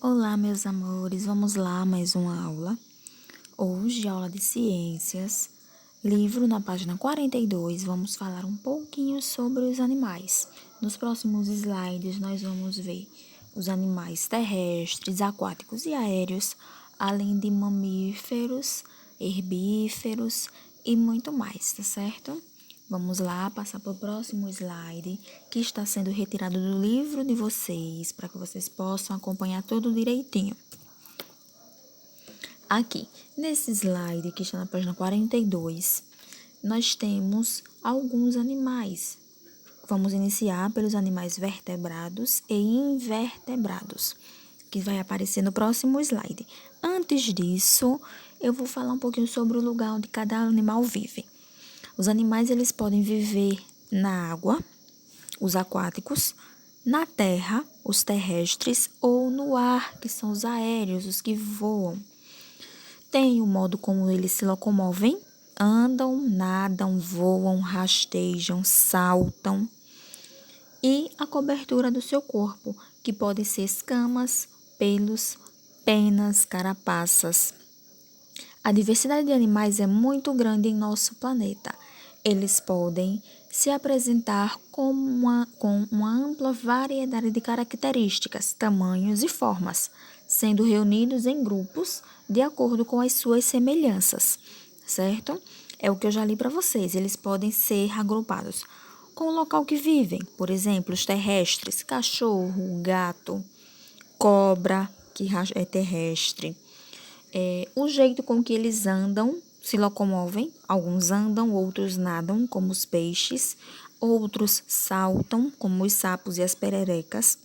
Olá, meus amores, vamos lá, mais uma aula. Hoje, aula de ciências, livro na página 42, vamos falar um pouquinho sobre os animais. Nos próximos slides, nós vamos ver os animais terrestres, aquáticos e aéreos, além de mamíferos, herbíferos e muito mais, tá certo? Vamos lá, passar para o próximo slide, que está sendo retirado do livro de vocês, para que vocês possam acompanhar tudo direitinho. Aqui, nesse slide, que está na página 42, nós temos alguns animais. Vamos iniciar pelos animais vertebrados e invertebrados, que vai aparecer no próximo slide. Antes disso, eu vou falar um pouquinho sobre o lugar onde cada animal vive. Os animais, eles podem viver na água, os aquáticos, na terra, os terrestres, ou no ar, que são os aéreos, os que voam. Tem o modo como eles se locomovem, andam, nadam, voam, rastejam, saltam. E a cobertura do seu corpo, que podem ser escamas, pelos, penas, carapaças. A diversidade de animais é muito grande em nosso planeta. Eles podem se apresentar com uma ampla variedade de características, tamanhos e formas, sendo reunidos em grupos de acordo com as suas semelhanças, certo? É o que eu já li para vocês. Eles podem ser agrupados com o local que vivem, por exemplo, os terrestres, cachorro, gato, cobra, que é terrestre. O jeito com que eles andam, se locomovem, alguns andam, outros nadam, como os peixes, outros saltam, como os sapos e as pererecas,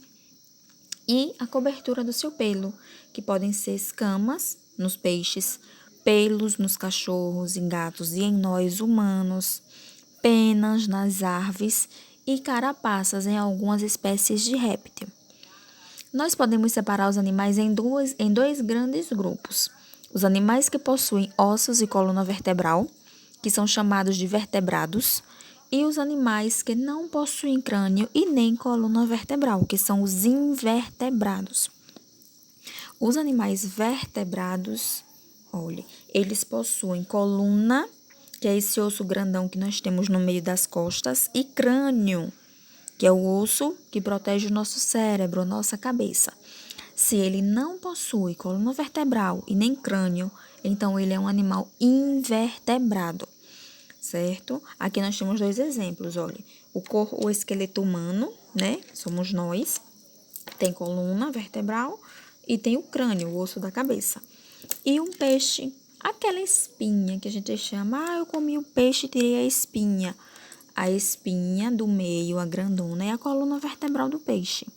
e a cobertura do seu pelo, que podem ser escamas nos peixes, pelos nos cachorros e gatos e em nós humanos, penas nas aves e carapaças em algumas espécies de réptil. Nós podemos separar os animais em dois grandes grupos. Os animais que possuem ossos e coluna vertebral, que são chamados de vertebrados, e os animais que não possuem crânio e nem coluna vertebral, que são os invertebrados. Os animais vertebrados, olha, eles possuem coluna, que é esse osso grandão que nós temos no meio das costas, e crânio, que é o osso que protege o nosso cérebro, a nossa cabeça. Se ele não possui coluna vertebral e nem crânio, então ele é um animal invertebrado, certo? Aqui nós temos dois exemplos, olha. O esqueleto humano, né? Somos nós. Tem coluna vertebral e tem o crânio, o osso da cabeça. E um peixe, aquela espinha que a gente chama, eu comi o peixe e tirei a espinha. A espinha do meio, a grandona, é a coluna vertebral do peixe.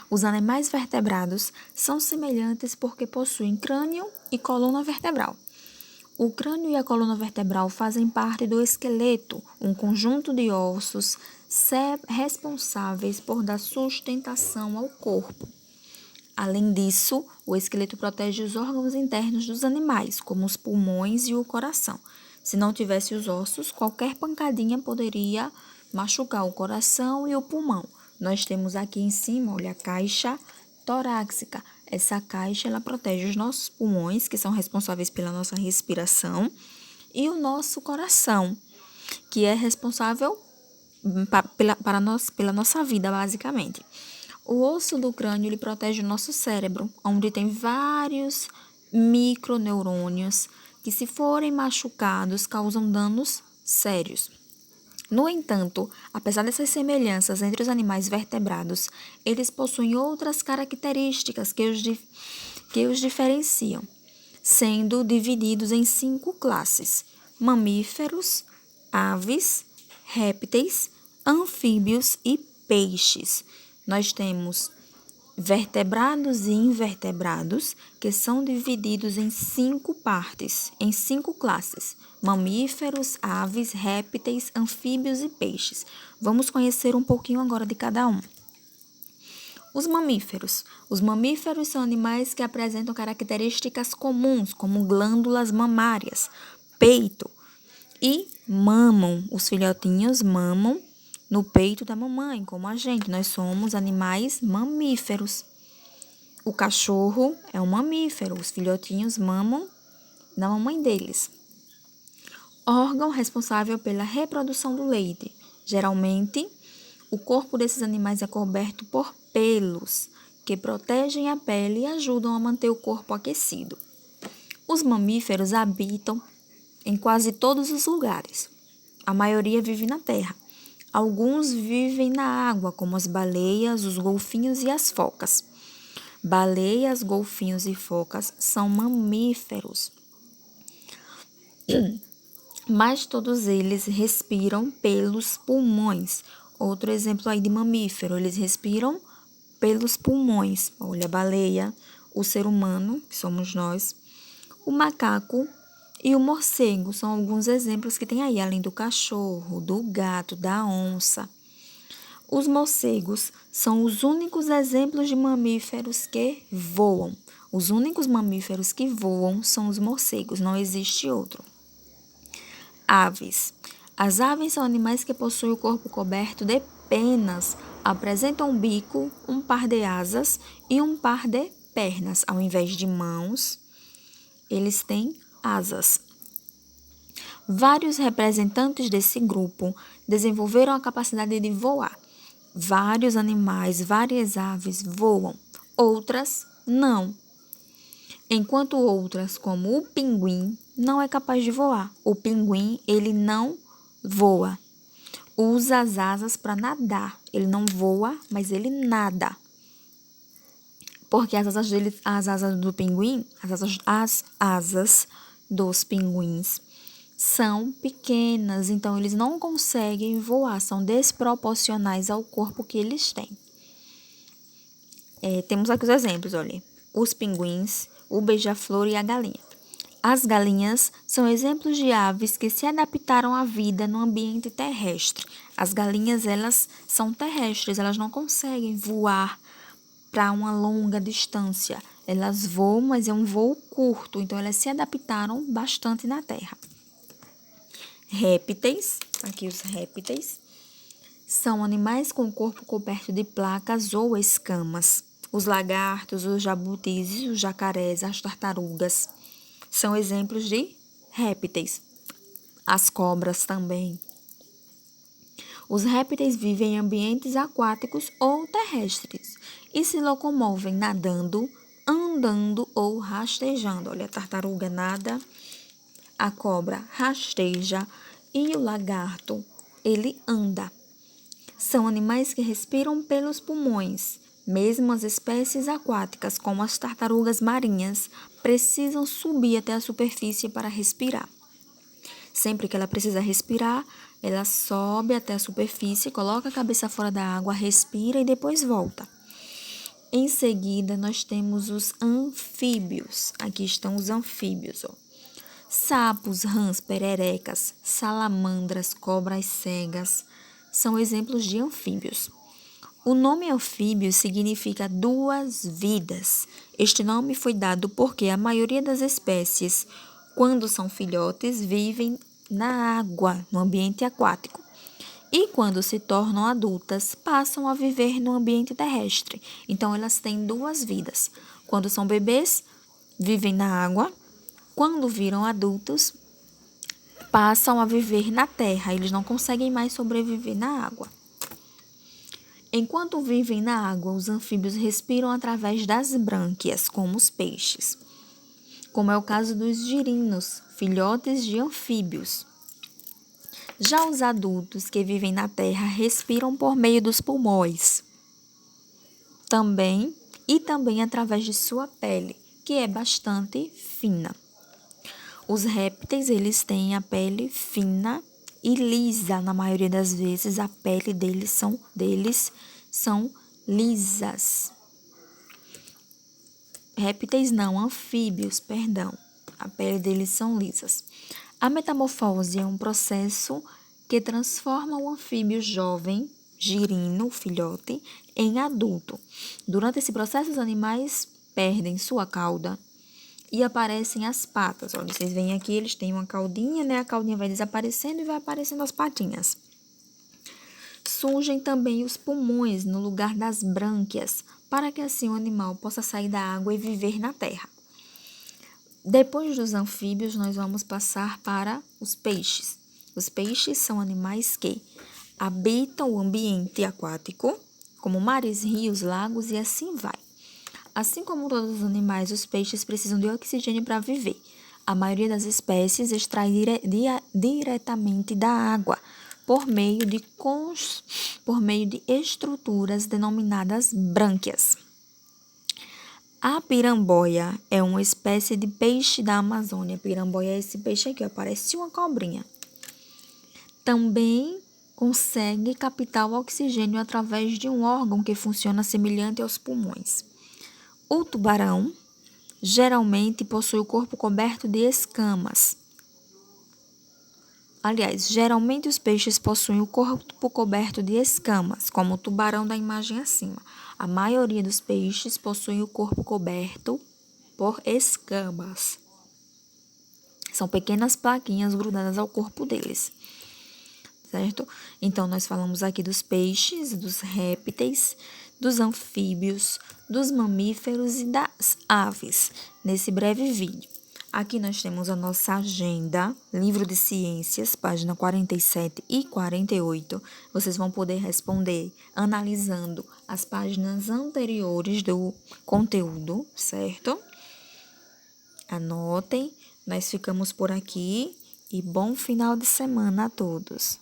Os animais vertebrados são semelhantes porque possuem crânio e coluna vertebral. O crânio e a coluna vertebral fazem parte do esqueleto, um conjunto de ossos responsáveis por dar sustentação ao corpo. Além disso, o esqueleto protege os órgãos internos dos animais, como os pulmões e o coração. Se não tivesse os ossos, qualquer pancadinha poderia machucar o coração e o pulmão. Nós temos aqui em cima, olha, a caixa torácica. Essa caixa, ela protege os nossos pulmões, que são responsáveis pela nossa respiração, e o nosso coração, que é responsável pela nossa vida, basicamente. O osso do crânio, ele protege o nosso cérebro, onde tem vários microneurônios que, se forem machucados, causam danos sérios. No entanto, apesar dessas semelhanças entre os animais vertebrados, eles possuem outras características que os diferenciam, sendo divididos em 5 classes: mamíferos, aves, répteis, anfíbios e peixes. Nós temos vertebrados e invertebrados, que são divididos em 5 partes, em 5 classes: mamíferos, aves, répteis, anfíbios e peixes. Vamos conhecer um pouquinho agora de cada um. Os mamíferos. Os mamíferos são animais que apresentam características comuns, como glândulas mamárias, peito, e mamam. Os filhotinhos mamam no peito da mamãe, como a gente. Nós somos animais mamíferos. O cachorro é um mamífero, os filhotinhos mamam da mamãe deles. Órgão responsável pela reprodução do leite. Geralmente, o corpo desses animais é coberto por pelos, que protegem a pele e ajudam a manter o corpo aquecido. Os mamíferos habitam em quase todos os lugares. A maioria vive na terra. Alguns vivem na água, como as baleias, os golfinhos e as focas. Baleias, golfinhos e focas são mamíferos, mas todos eles respiram pelos pulmões. Outro exemplo aí de mamífero, eles respiram pelos pulmões. Olha, a baleia, o ser humano, que somos nós, o macaco e o morcego são alguns exemplos que tem aí, além do cachorro, do gato, da onça. Os morcegos são os únicos exemplos de mamíferos que voam. Os únicos mamíferos que voam são os morcegos, não existe outro. Aves. As aves são animais que possuem o corpo coberto de penas, apresentam um bico, um par de asas e um par de pernas. Ao invés de mãos, eles têm asas. Vários representantes desse grupo desenvolveram a capacidade de voar. Vários animais, várias aves voam, outras não. Enquanto outras, como o pinguim, não é capaz de voar. O pinguim, ele não voa. Usa as asas para nadar. Ele não voa, mas ele nada. Porque as asas do pinguim, as asas dos pinguins são pequenas, então eles não conseguem voar, são desproporcionais ao corpo que eles têm. Temos aqui os exemplos, olha. Os pinguins, o beija-flor e a galinha. As galinhas são exemplos de aves que se adaptaram à vida no ambiente terrestre. As galinhas, elas são terrestres, elas não conseguem voar para uma longa distância. Elas voam, mas é um voo curto, então elas se adaptaram bastante na terra. Répteis, aqui os répteis, são animais com o corpo coberto de placas ou escamas. Os lagartos, os jabutis, os jacarés, as tartarugas são exemplos de répteis. As cobras também. Os répteis vivem em ambientes aquáticos ou terrestres e se locomovem nadando, andando ou rastejando. Olha, a tartaruga nada, a cobra rasteja e o lagarto, ele anda. São animais que respiram pelos pulmões. Mesmo as espécies aquáticas, como as tartarugas marinhas, precisam subir até a superfície para respirar. Sempre que ela precisa respirar, ela sobe até a superfície, coloca a cabeça fora da água, respira e depois volta. Em seguida, nós temos os anfíbios. Aqui estão os anfíbios, ó. Sapos, rãs, pererecas, salamandras, cobras cegas são exemplos de anfíbios. O nome anfíbio significa duas vidas. Este nome foi dado porque a maioria das espécies, quando são filhotes, vivem na água, no ambiente aquático. E quando se tornam adultas, passam a viver no ambiente terrestre. Então, elas têm duas vidas. Quando são bebês, vivem na água. Quando viram adultos, passam a viver na terra. Eles não conseguem mais sobreviver na água. Enquanto vivem na água, os anfíbios respiram através das brânquias, como os peixes. Como é o caso dos girinos, filhotes de anfíbios. Já os adultos que vivem na terra respiram por meio dos pulmões. Também através de sua pele, que é bastante fina. Os répteis, eles têm a pele fina e lisa. Na maioria das vezes, a pele deles são lisas. Répteis não, anfíbios, perdão. A pele deles são lisas. A metamorfose é um processo que transforma o anfíbio jovem, girino, filhote, em adulto. Durante esse processo, os animais perdem sua cauda e aparecem as patas. Olha, vocês veem aqui, eles têm uma caudinha, né? A caudinha vai desaparecendo e vai aparecendo as patinhas. Surgem também os pulmões no lugar das brânquias, para que assim o animal possa sair da água e viver na terra. Depois dos anfíbios, nós vamos passar para os peixes. Os peixes são animais que habitam o ambiente aquático, como mares, rios, lagos e assim vai. Assim como todos os animais, os peixes precisam de oxigênio para viver. A maioria das espécies extrai diretamente da água, por meio de estruturas denominadas brânquias. A piramboia é uma espécie de peixe da Amazônia. Piramboia é esse peixe aqui, ó, parece uma cobrinha. Também consegue captar o oxigênio através de um órgão que funciona semelhante aos pulmões. O tubarão geralmente possui o corpo coberto de escamas. Aliás, geralmente os peixes possuem o corpo coberto de escamas, como o tubarão da imagem acima. A maioria dos peixes possui o corpo coberto por escamas. São pequenas plaquinhas grudadas ao corpo deles, certo? Então, nós falamos aqui dos peixes, dos répteis, dos anfíbios, dos mamíferos e das aves, nesse breve vídeo. Aqui nós temos a nossa agenda, livro de ciências, página 47 e 48. Vocês vão poder responder analisando as páginas anteriores do conteúdo, certo? Anotem, nós ficamos por aqui e bom final de semana a todos.